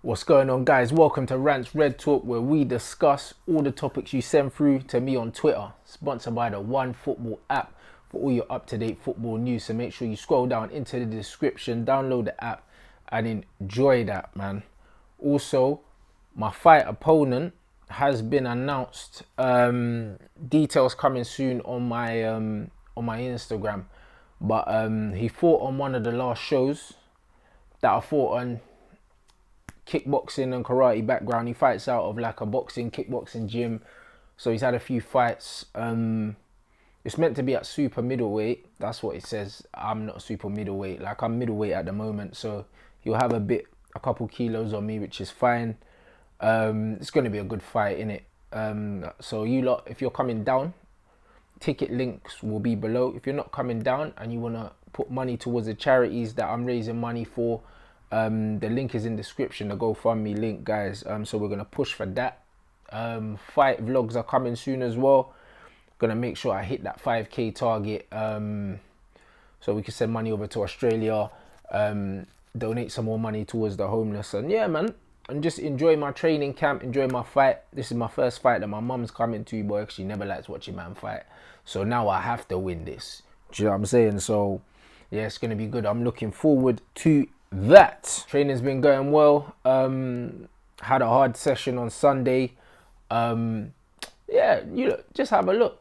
What's going on, guys? Welcome to Rants Red Talk, where we discuss all the topics you send through to me on Twitter. Sponsored by the One Football app for all your up-to-date football news. So make sure you scroll down into the description, download the app, and enjoy that, man. Also, my fight opponent has been announced. Details coming soon on my Instagram. But he fought on one of the last shows that I fought on. Kickboxing and karate background. He fights out of like a boxing, kickboxing gym. So he's had a few fights. It's meant to be at super middleweight. That's what it says. I'm not super middleweight. Like, I'm middleweight at the moment. So he'll have a couple kilos on me, which is fine. It's going to be a good fight, innit? So you lot, if you're coming down, ticket links will be below. If you're not coming down and you want to put money towards the charities that I'm raising money for, the link is in the description, the GoFundMe link, guys. So we're gonna push for that. Fight vlogs are coming soon as well. Gonna make sure I hit that 5k target, so we can send money over to Australia, donate some more money towards the homeless, and yeah, man, and just enjoy my training camp, enjoy my fight. This is my first fight that my mum's coming to, boy, because she never likes watching man fight. So now I have to win this. Do you know what I'm saying? So yeah, it's gonna be good. I'm looking forward to that. Training's been going well. Had a hard session on Sunday. Yeah, you know, just have a look.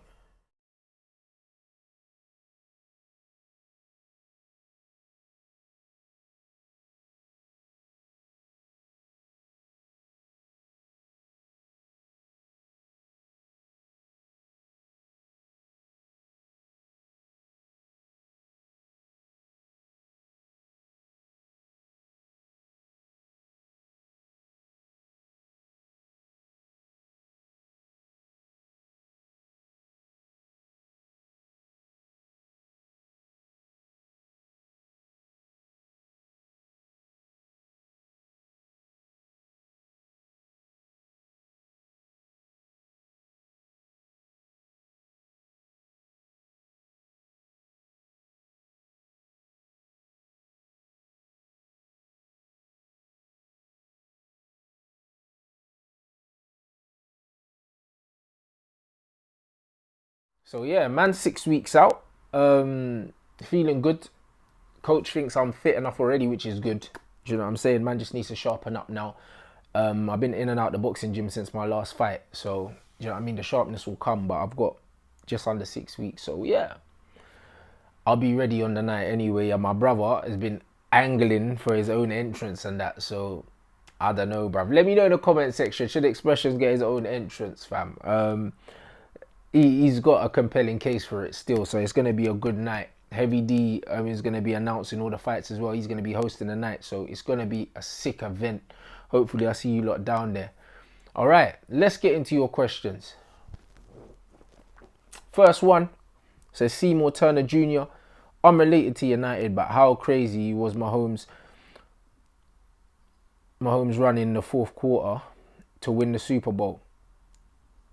So yeah, man, 6 weeks out. Feeling good. Coach thinks I'm fit enough already, which is good. Do you know what I'm saying? Man just needs to sharpen up now. I've been in and out the boxing gym since my last fight, so you know what I mean. The sharpness will come, but I've got just under 6 weeks, so yeah, I'll be ready on the night anyway. And my brother has been angling for his own entrance and that, so I don't know, bruv. Let me know in the comment section. Should Expressions get his own entrance, fam? He's got a compelling case for it still, so it's going to be a good night. Heavy D is going to be announcing all the fights as well. He's going to be hosting the night, so it's going to be a sick event. Hopefully I see you lot down there. All right, let's get into your questions. First one says Seymour Turner Jr. Unrelated to United, but how crazy was Mahomes running the fourth quarter to win the Super Bowl?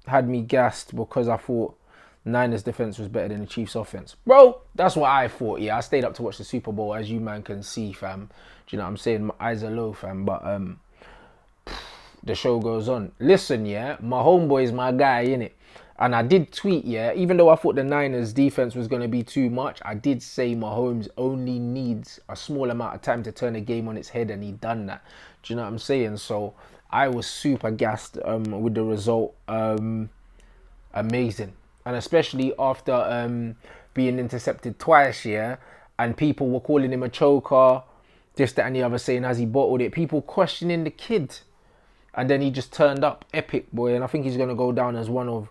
Had me gassed because I thought Niners defense was better than the Chiefs offense. Bro, that's what I thought. Yeah, I stayed up to watch the Super Bowl, as you man can see, fam. Do you know what I'm saying? My eyes are low, fam. But the show goes on. Listen, yeah, my homeboy is my guy, innit? And I did tweet, yeah, even though I thought the Niners defense was going to be too much, I did say Mahomes only needs a small amount of time to turn the game on its head, and he done that. Do you know what I'm saying? So I was super gassed with the result. Amazing. And especially after being intercepted twice, yeah, and people were calling him a choker, this, that, and the other, saying, has he bottled it? People questioning the kid. And then he just turned up epic, boy. And I think he's going to go down as one of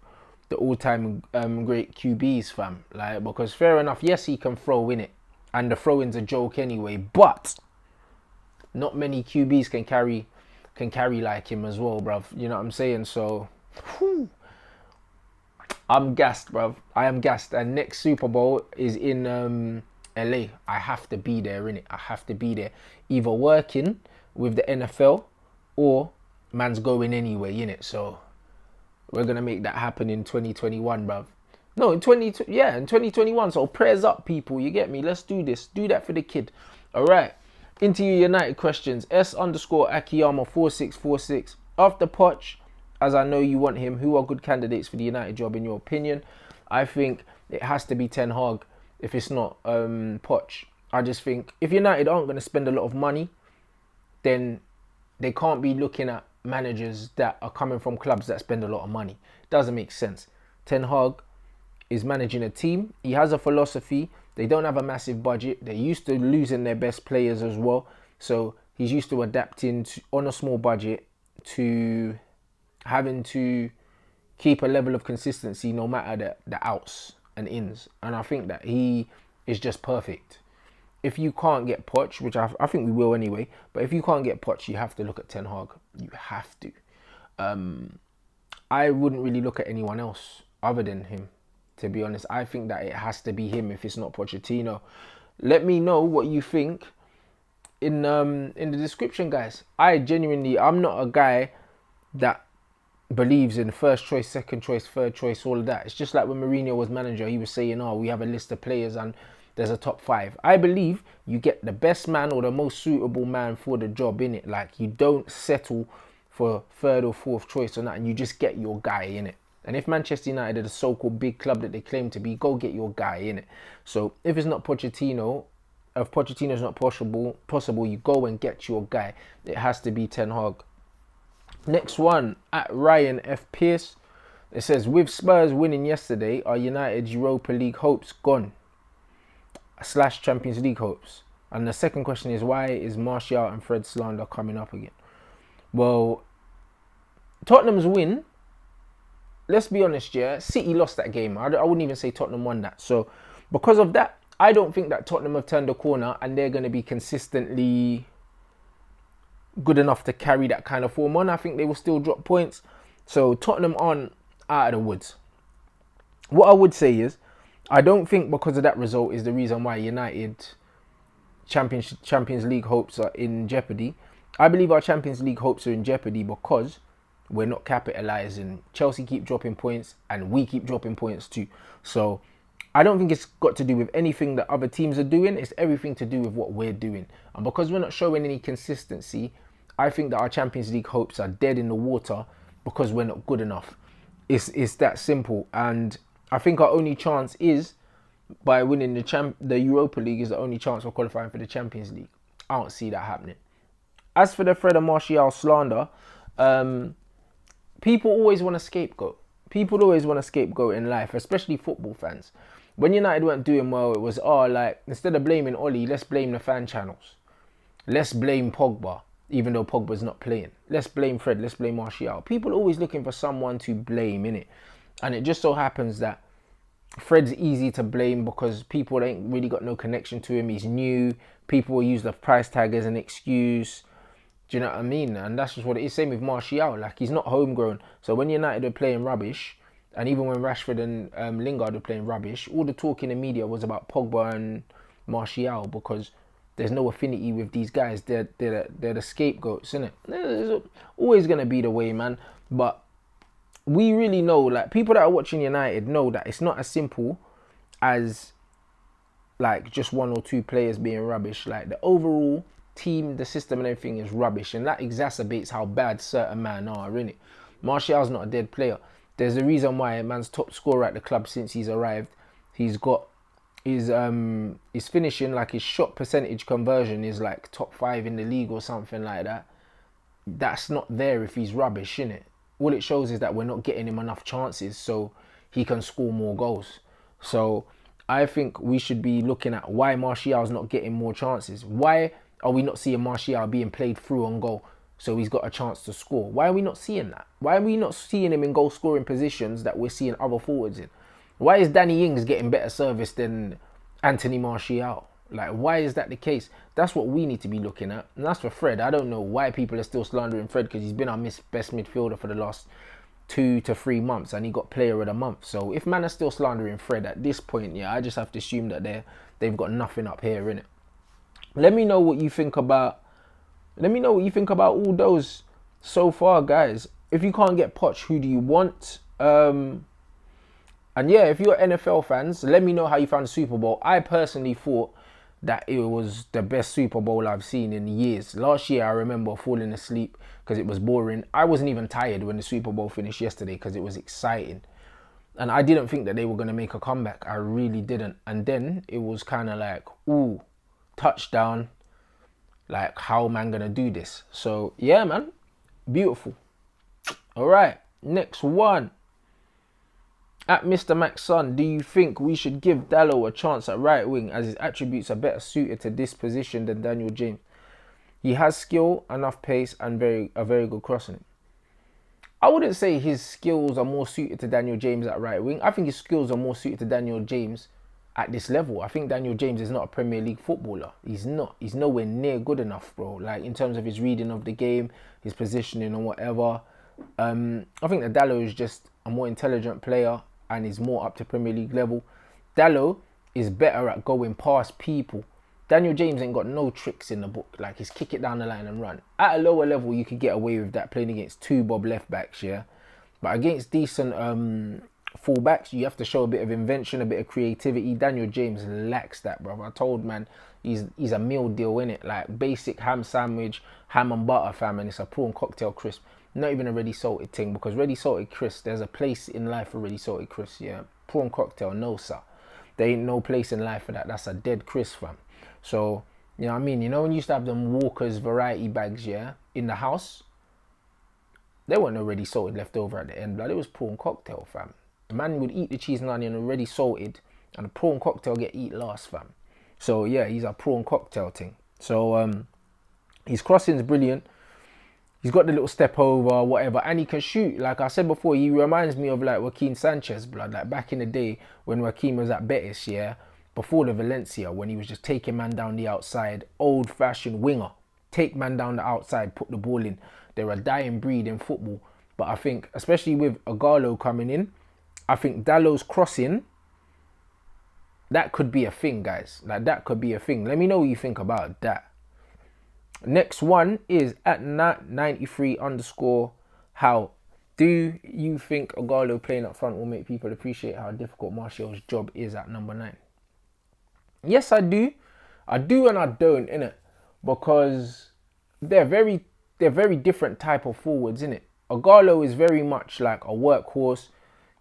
the all-time great QBs, fam. Like, because fair enough, yes, he can throw in it. And the throw-in's a joke anyway. But not many QBs can carry like him as well, bruv. You know what I'm saying? So, whew, I'm gassed, bruv. I am gassed. And next Super Bowl is in LA. I have to be there, innit? I have to be there. Either working with the NFL or man's going anyway, innit? So we're gonna make that happen in 2021, bruv. No, in 2021. So prayers up, people. You get me? Let's do this. Do that for the kid. All right. Into your United questions. S_Akiyama4646. After Poch, as I know you want him, who are good candidates for the United job in your opinion? I think it has to be Ten Hag if it's not Poch. I just think if United aren't going to spend a lot of money, then they can't be looking at managers that are coming from clubs that spend a lot of money. It doesn't make sense. Ten Hag is managing a team. He has a philosophy. They don't have a massive budget. They're used to losing their best players as well. So he's used to adapting on a small budget to having to keep a level of consistency no matter the outs and ins. And I think that he is just perfect. If you can't get Poch, which I think we will anyway, but if you can't get Poch, you have to look at Ten Hag. You have to. I wouldn't really look at anyone else other than him, to be honest. I think that it has to be him if it's not Pochettino. Let me know what you think in the description, guys. I'm not a guy that believes in first choice, second choice, third choice, all of that. It's just like when Mourinho was manager, he was saying, we have a list of players and there's a top 5. I believe you get the best man or the most suitable man for the job, in it. Like, you don't settle for third or fourth choice or that, and you just get your guy, in it. And if Manchester United are the so-called big club that they claim to be, go get your guy, in it. So if it's not Pochettino, if Pochettino's not possible, you go and get your guy. It has to be Ten Hag. Next one, at Ryan F. Pierce. It says, with Spurs winning yesterday, are United's Europa League hopes gone? / Champions League hopes. And the second question is, why is Martial and Fred slander coming up again? Well, Tottenham's win, let's be honest, yeah, City lost that game. I wouldn't even say Tottenham won that. So because of that, I don't think that Tottenham have turned the corner and they're going to be consistently good enough to carry that kind of form on. I think they will still drop points. So Tottenham aren't out of the woods. What I would say is, I don't think because of that result is the reason why United Champions League hopes are in jeopardy. I believe our Champions League hopes are in jeopardy because we're not capitalising. Chelsea keep dropping points and we keep dropping points too. So I don't think it's got to do with anything that other teams are doing. It's everything to do with what we're doing. And because we're not showing any consistency, I think that our Champions League hopes are dead in the water because we're not good enough. It's that simple. And I think our only chance is by winning the Europa League is the only chance of qualifying for the Champions League. I don't see that happening. As for the Fred and Martial slander, people always want a scapegoat. People always want a scapegoat in life, especially football fans. When United weren't doing well, it was, instead of blaming Oli, let's blame the fan channels. Let's blame Pogba, even though Pogba's not playing. Let's blame Fred, let's blame Martial. People are always looking for someone to blame, innit? And it just so happens that Fred's easy to blame because people ain't really got no connection to him. He's new. People will use the price tag as an excuse. Do you know what I mean? And that's just what it is. Same with Martial. Like, he's not homegrown. So when United are playing rubbish, and even when Rashford and Lingard were playing rubbish, all the talk in the media was about Pogba and Martial because there's no affinity with these guys. They're the scapegoats, innit? It's always going to be the way, man. But we really know, like, people that are watching United know that it's not as simple as, like, just one or two players being rubbish. Like, the overall team, the system and everything is rubbish. And that exacerbates how bad certain men are, innit? Martial's not a dead player. There's a reason why a man's top scorer at the club since he's arrived. He's got his finishing, like his shot percentage conversion is like top 5 in the league or something like that. That's not there if he's rubbish, innit? All it shows is that we're not getting him enough chances so he can score more goals. So I think we should be looking at why Martial's not getting more chances. Why are we not seeing Martial being played through on goal so he's got a chance to score? Why are we not seeing that? Why are we not seeing him in goal scoring positions that we're seeing other forwards in? Why is Danny Ings getting better service than Anthony Martial? Like, why is that the case? That's what we need to be looking at. And that's for Fred. I don't know why people are still slandering Fred because he's been our best midfielder for the last 2 to 3 months and he got player of the month. So if man are still slandering Fred at this point, yeah, I just have to assume that they've got nothing up here, innit? Let me know what you think about all those so far, guys. If you can't get Poch, who do you want? And yeah, if you're NFL fans, let me know how you found the Super Bowl. I personally thought that it was the best Super Bowl I've seen in years. Last year, I remember falling asleep because it was boring. I wasn't even tired when the Super Bowl finished yesterday because it was exciting. And I didn't think that they were going to make a comeback. I really didn't. And then it was kind of like, ooh, touchdown. Like, how am I going to do this? So, yeah, man. Beautiful. All right. Next one. At Mr. Mac's son, do you think we should give Ighalo a chance at right wing as his attributes are better suited to this position than Daniel James? He has skill, enough pace, and a very good crossing. I wouldn't say his skills are more suited to Daniel James at right wing. I think his skills are more suited to Daniel James at this level. I think Daniel James is not a Premier League footballer. He's not. He's nowhere near good enough, bro. Like, in terms of his reading of the game, his positioning and whatever. I think that Ighalo is just a more intelligent player and is more up to Premier League level. Ighalo is better at going past people. Daniel James ain't got no tricks in the book. Like, he's kick it down the line and run. At a lower level, you could get away with that playing against two Bob left backs, yeah? But against decent full-backs, you have to show a bit of invention, a bit of creativity. Daniel James lacks that, bro. I told, man, he's a meal deal, innit? Like, basic ham sandwich, ham and butter, fam, and it's a prawn cocktail crisp. Not even a ready salted thing, because ready salted crisp, there's a place in life for ready salted crisp, yeah. Prawn cocktail, no sir. There ain't no place in life for that. That's a dead crisp, fam. So, you know what I mean? You know when you used to have them Walker's variety bags, yeah, in the house? There weren't no ready salted left over at the end, blood. It was prawn cocktail, fam. The man would eat the cheese and onion already salted, and the prawn cocktail get eat last, fam. So yeah, he's a prawn cocktail thing. So his crossing's brilliant. He's got the little step over, whatever, and he can shoot. Like I said before, he reminds me of like Joaquin Sanchez, blood. Like back in the day when Joaquin was at Betis, yeah, before the Valencia, when he was just taking man down the outside, old-fashioned winger. Take man down the outside, put the ball in. They're a dying breed in football. But I think, especially with Ighalo coming in, I think Ighalo's crossing, that could be a thing, guys. Like, that could be a thing. Let me know what you think about that. Next one is at 93_. How do you think Ighalo playing up front will make people appreciate how difficult Martial's job is at number 9? Yes, I do. I do and I don't, innit? Because they're very different type of forwards, innit? Ighalo is very much like a workhorse.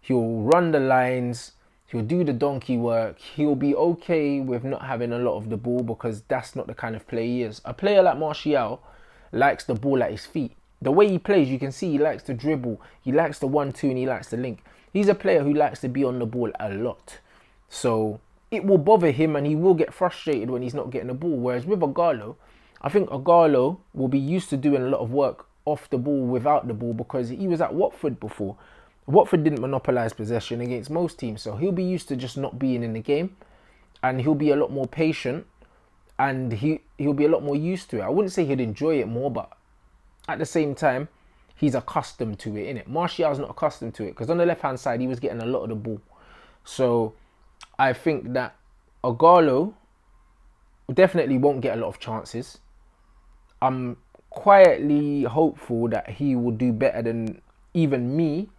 He'll run the lines. He'll do the donkey work. He'll be okay with not having a lot of the ball because that's not the kind of player he is. A player like Martial likes the ball at his feet. The way he plays, you can see he likes to dribble. He likes the 1-2 and he likes to link. He's a player who likes to be on the ball a lot. So it will bother him and he will get frustrated when he's not getting the ball. Whereas with Ighalo, I think Ighalo will be used to doing a lot of work off the ball without the ball because he was at Watford before. Watford didn't monopolise possession against most teams, so he'll be used to just not being in the game and he'll be a lot more patient and he'll be a lot more used to it. I wouldn't say he'd enjoy it more, but at the same time, he's accustomed to it, innit? Martial's not accustomed to it because on the left-hand side, he was getting a lot of the ball. So I think that Ighalo definitely won't get a lot of chances. I'm quietly hopeful that he will do better than even me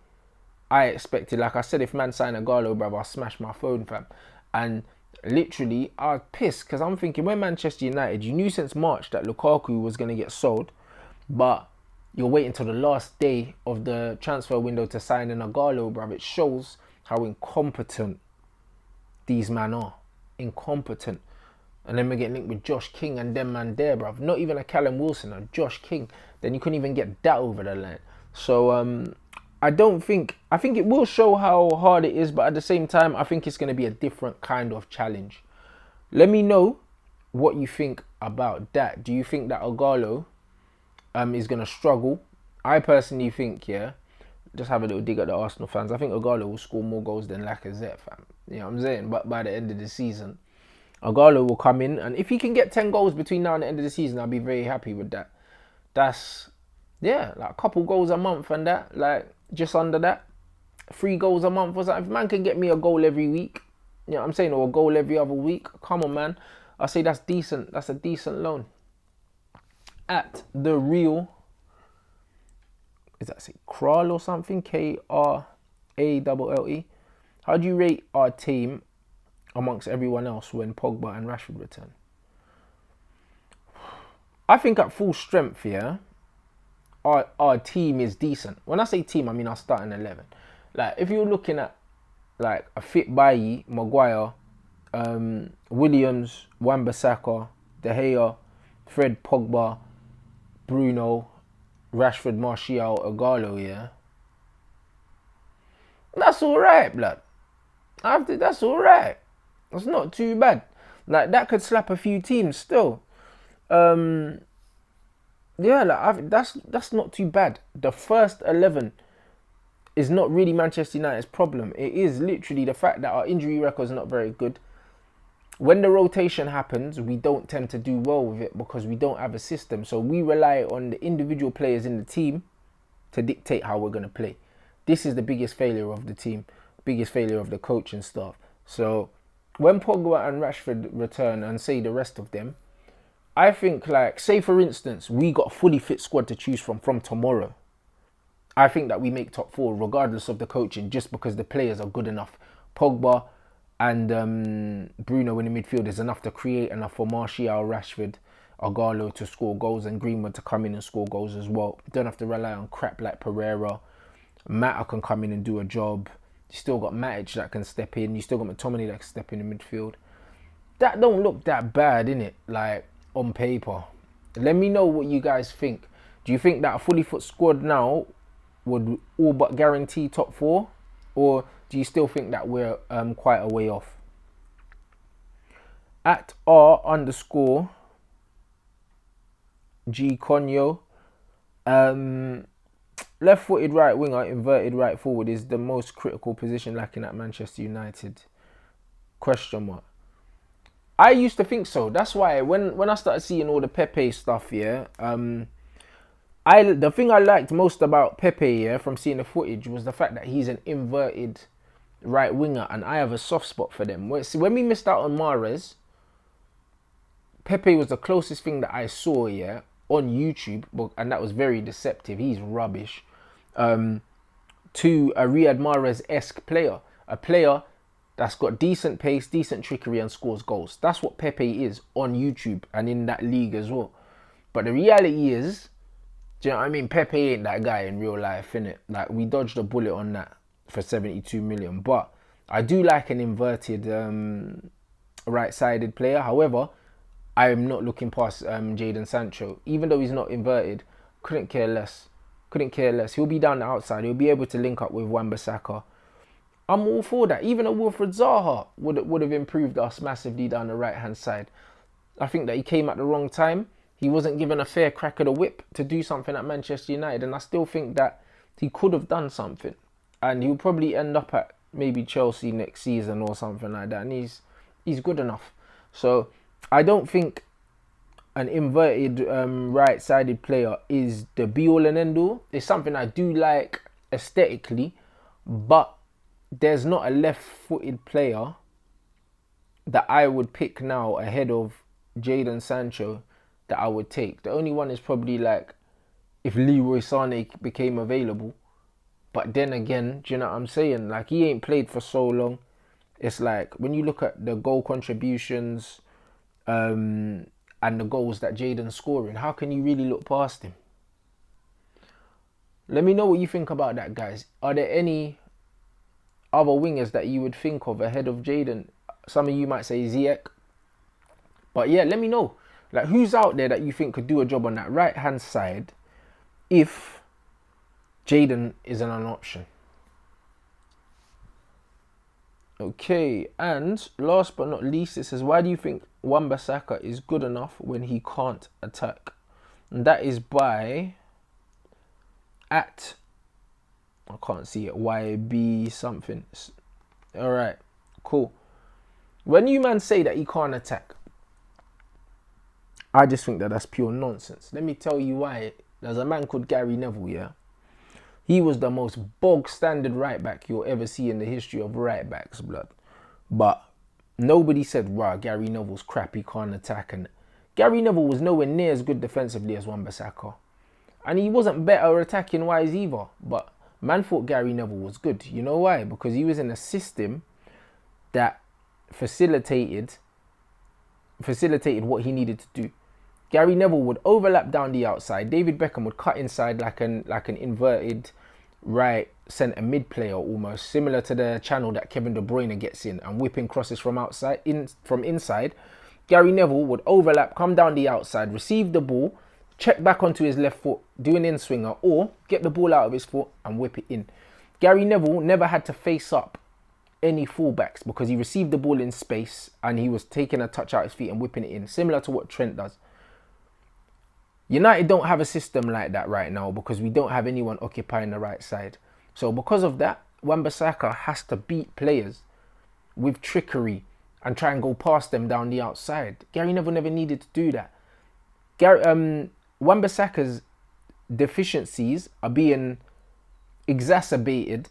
I expected. Like I said, if man signed Ighalo, bruv, I'll smash my phone, fam. And literally, I was pissed because I'm thinking when Manchester United, you knew since March that Lukaku was going to get sold, but you're waiting till the last day of the transfer window to sign an Ighalo, bruv. It shows how incompetent these men are. Incompetent. And then we get linked with Josh King and them man there, bruv. Not even a Callum Wilson, a Josh King. Then you couldn't even get that over the line. So, I think it will show how hard it is, but at the same time, I think it's going to be a different kind of challenge. Let me know what you think about that. Do you think that Ighalo is going to struggle? I personally think, yeah, just have a little dig at the Arsenal fans. I think Ighalo will score more goals than Lacazette, fam. You know what I'm saying? But by the end of the season, Ighalo will come in, and if he can get 10 goals between now and the end of the season, I'll be very happy with that. That's, yeah, like a couple goals a month and that, like, just under that, 3 goals a month or something. If man can get me a goal every week, you know what I'm saying, or a goal every other week, come on, man. I say that's decent. That's a decent loan. At the real, is that say Kral or something? Kralle. How do you rate our team amongst everyone else when Pogba and Rashford return? I think at full strength, yeah, our team is decent. When I say team, I mean our starting 11. Like, if you're looking at like a fit Bailly, Maguire, Williams, Wan-Bissaka, De Gea, Fred, Pogba, Bruno, Rashford, Martial, Ighalo, yeah, that's all right, blood. That's all right. That's not too bad. Like, that could slap a few teams still. Yeah, like that's not too bad. The first 11 is not really Manchester United's problem. It is literally the fact that our injury record is not very good. When the rotation happens, we don't tend to do well with it because we don't have a system. So we rely on the individual players in the team to dictate how we're going to play. This is the biggest failure of the team, biggest failure of the coaching staff. So when Pogba and Rashford return, and say the rest of them, I think, like, say for instance, we got a fully fit squad to choose from tomorrow. I think that we make top 4 regardless of the coaching, just because the players are good enough. Pogba and Bruno in the midfield is enough to create enough for Martial, Rashford, Ighalo to score goals, and Greenwood to come in and score goals as well. Don't have to rely on crap like Pereira. Mata can come in and do a job. You still got Matic that can step in. You still got McTominay that can step in the midfield. That don't look that bad, innit? Like, on paper. Let me know what you guys think. Do you think that a fully fit squad now would all but guarantee top 4? Or do you still think that we're quite a way off? At R_G Conyo. Left-footed right winger, inverted right forward is the most critical position lacking at Manchester United. Question mark. I used to think so. That's why when I started seeing all the Pepe stuff, yeah, the thing I liked most about Pepe, yeah, from seeing the footage was the fact that he's an inverted right winger, and I have a soft spot for them. When we missed out on Mahrez, Pepe was the closest thing that I saw, yeah, on YouTube, and that was very deceptive. He's rubbish. To a Riyad Mahrez-esque player, a player that's got decent pace, decent trickery, and scores goals. That's what Pepe is on YouTube and in that league as well. But the reality is, do you know what I mean? Pepe ain't that guy in real life, innit? Like, we dodged a bullet on that for 72 million. But I do like an inverted right-sided player. However, I am not looking past Jadon Sancho. Even though he's not inverted, couldn't care less. Couldn't care less. He'll be down the outside. He'll be able to link up with Wan-Bissaka. I'm all for that. Even a Wilfred Zaha would have improved us massively down the right-hand side. I think that he came at the wrong time. He wasn't given a fair crack of the whip to do something at Manchester United. And I still think that he could have done something. And he'll probably end up at maybe Chelsea next season or something like that. And he's good enough. So I don't think an inverted right-sided player is the be-all and end-all. It's something I do like aesthetically, but there's not a left-footed player that I would pick now ahead of Jadon Sancho that I would take. The only one is probably, like, if Leroy Sané became available. But then again, do you know what I'm saying? Like, he ain't played for so long. It's like, when you look at the goal contributions and the goals that Jadon's scoring, how can you really look past him? Let me know what you think about that, guys. Are there any other wingers that you would think of ahead of Jadon? Some of you might say Ziyech. But yeah, let me know. Like, who's out there that you think could do a job on that right-hand side if Jadon isn't an option? Okay, and last but not least, it says, why do you think Wan-Bissaka is good enough when he can't attack? And that is by I can't see it, YB something. Alright, cool. When you man say that he can't attack, I just think that that's pure nonsense. Let me tell you why. There's a man called Gary Neville, yeah? He was the most bog-standard right-back you'll ever see in the history of right-backs, blood. But nobody said, rah, Gary Neville's crap, he can't attack. And Gary Neville was nowhere near as good defensively as Wan-Bissaka. And he wasn't better attacking-wise either. But man thought Gary Neville was good. You know why? Because he was in a system that facilitated what he needed to do. Gary Neville would overlap down the outside. David Beckham would cut inside like an inverted right centre mid player, almost similar to the channel that Kevin De Bruyne gets in, and whipping crosses from inside. Gary Neville would overlap, come down the outside, receive the ball, check back onto his left foot, do an in-swinger, or get the ball out of his foot and whip it in. Gary Neville never had to face up any fullbacks because he received the ball in space and he was taking a touch out his feet and whipping it in, similar to what Trent does. United don't have a system like that right now because we don't have anyone occupying the right side. So because of that, Wan-Bissaka has to beat players with trickery and try and go past them down the outside. Gary Neville never needed to do that. Wan-Bissaka's deficiencies are being exacerbated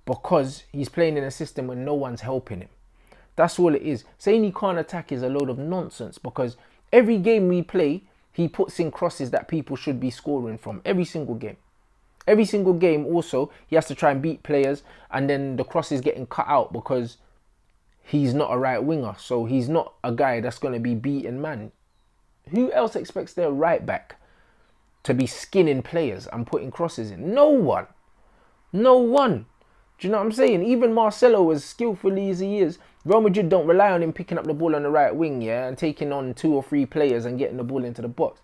because he's playing in a system where no one's helping him. That's all it is. Saying he can't attack is a load of nonsense because every game we play, he puts in crosses that people should be scoring from. Every single game. Every single game also, he has to try and beat players and then the cross is getting cut out because he's not a right winger. So he's not a guy that's going to be beaten, man. Who else expects their right back to be skinning players and putting crosses in? No one. No one. Do you know what I'm saying? Even Marcelo, as skillfully as he is, Real Madrid don't rely on him picking up the ball on the right wing, yeah, and taking on 2 or 3 players and getting the ball into the box.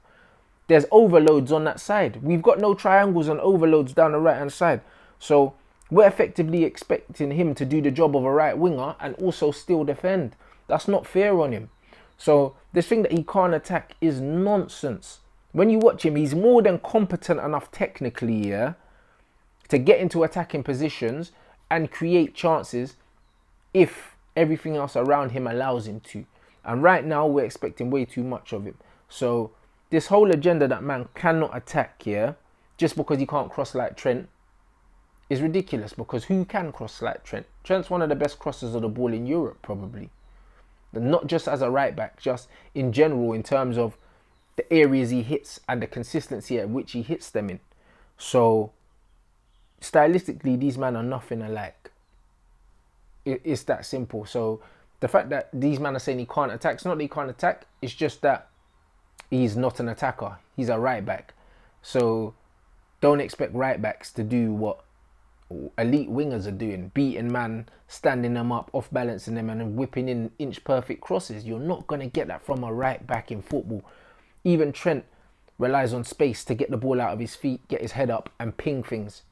There's overloads on that side. We've got no triangles and overloads down the right-hand side. So we're effectively expecting him to do the job of a right winger and also still defend. That's not fair on him. So this thing that he can't attack is nonsense. When you watch him, he's more than competent enough technically, yeah, to get into attacking positions and create chances if everything else around him allows him to. And right now, we're expecting way too much of him. So this whole agenda that man cannot attack, yeah, just because he can't cross like Trent, is ridiculous. Because who can cross like Trent? Trent's one of the best crossers of the ball in Europe, probably. And not just as a right back, just in general in terms of the areas he hits and the consistency at which he hits them in. So stylistically, these men are nothing alike. It's that simple. So the fact that these men are saying he can't attack, it's not that he can't attack, it's just that he's not an attacker. He's a right back. So don't expect right backs to do what elite wingers are doing, beating man, standing them up, off balancing them and whipping in inch perfect crosses. You're not going to get that from a right back in football. Even Trent relies on space to get the ball out of his feet, get his head up and ping things.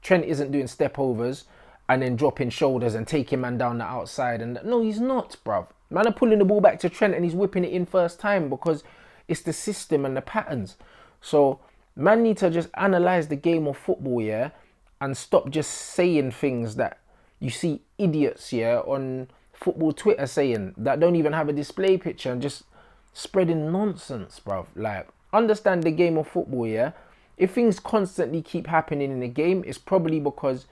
Trent isn't doing step overs and then dropping shoulders and taking man down the outside. And no, he's not, bruv. Man are pulling the ball back to Trent and he's whipping it in first time because it's the system and the patterns. So man need to just analyse the game of football, yeah, and stop just saying things that you see idiots, yeah, on football Twitter saying that don't even have a display picture and just spreading nonsense, bruv. Like, understand the game of football, yeah. If things constantly keep happening in the game, it's probably because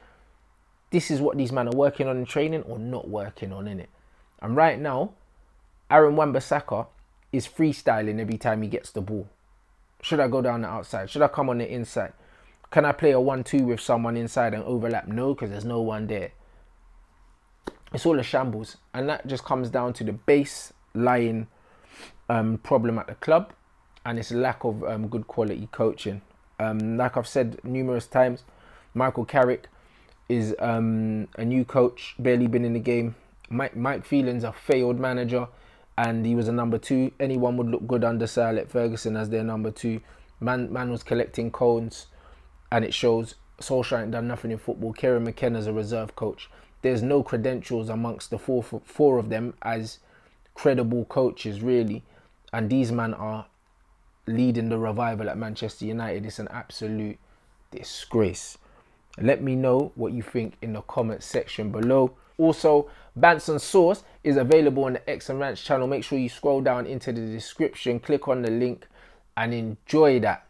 this is what these men are working on in training or not working on, innit? And right now, Aaron Wan-Bissaka is freestyling every time he gets the ball. Should I go down the outside? Should I come on the inside? Can I play a 1-2 with someone inside and overlap? No, because there's no one there. It's all a shambles. And that just comes down to the baseline problem at the club and its lack of good quality coaching. Like I've said numerous times, Michael Carrick is a new coach, barely been in the game. Mike Phelan's a failed manager and he was a number 2. Anyone would look good under Sir Alex Ferguson as their number 2. Man was collecting cones and it shows. Solskjaer ain't done nothing in football. Kieran McKenna's a reserve coach. There's no credentials amongst the four of them as credible coaches, really. And these men are leading the revival at Manchester United. It's an absolute disgrace. Let me know what you think in the comments section below. Also, Bants and Sauce is available on the X and Rants channel. Make sure you scroll down into the description, click on the link and enjoy that.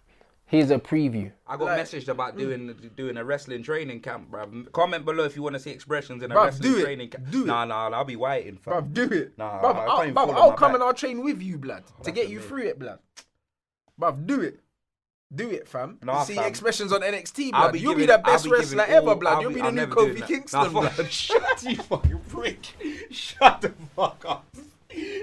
Here's a preview. I got messaged about doing a wrestling training camp, bruv. Comment below if you want to see expressions in a wrestling training camp. Do it. Nah, I'll be waiting. Bruv, do it. Nah, bruv, I'll come and I'll train with you, blood, to get you through it, blood. Bruv, do it. Do it, fam. Nah, see fam. expressions on NXT, blood. You'll be the best wrestler ever, blood. You'll be the new Kofi Kingston, blood. Shut you fucking prick. Shut the fuck up.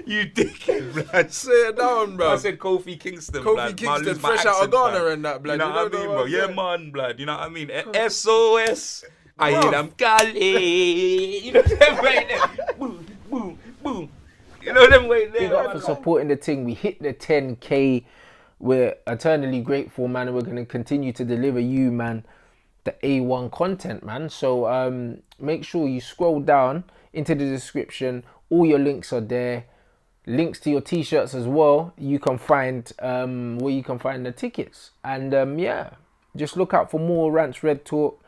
You dickhead, blood. Say it down, bro. I said Kofi Kingston, Kofi blood. Kingston, fresh out of Ghana and that, blood. You know what I mean, bro? Yeah, man. man, blood. You know what I mean? SOS. I hear them calling. You know them right there. Boom, boom, boom. You know them right there. Big up for supporting the thing. We hit the 10K. We're eternally grateful, man. We're going to continue to deliver you, man, the A1 content, man. So make sure you scroll down into the description. All your links are there. Links to your t-shirts as well. You can find where you can find the tickets. And yeah, just look out for more Rants Red Talk.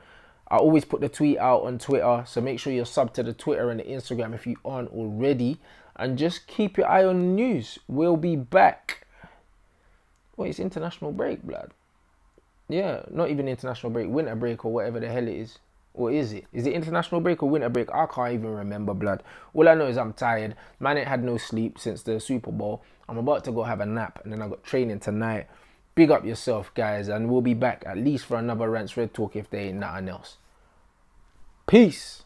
I always put the tweet out on Twitter, so make sure you're subbed to the Twitter and the Instagram if you aren't already. And just keep your eye on the news. We'll be back. Wait, it's international break, blood. Yeah, not even international break, winter break or whatever the hell it is. Or is it? Is it international break or winter break? I can't even remember, blood. All I know is I'm tired. Man, ain't had no sleep since the Super Bowl. I'm about to go have a nap, and then I got training tonight. Big up yourself, guys, and we'll be back at least for another Rants Red Talk if there ain't nothing else. Peace.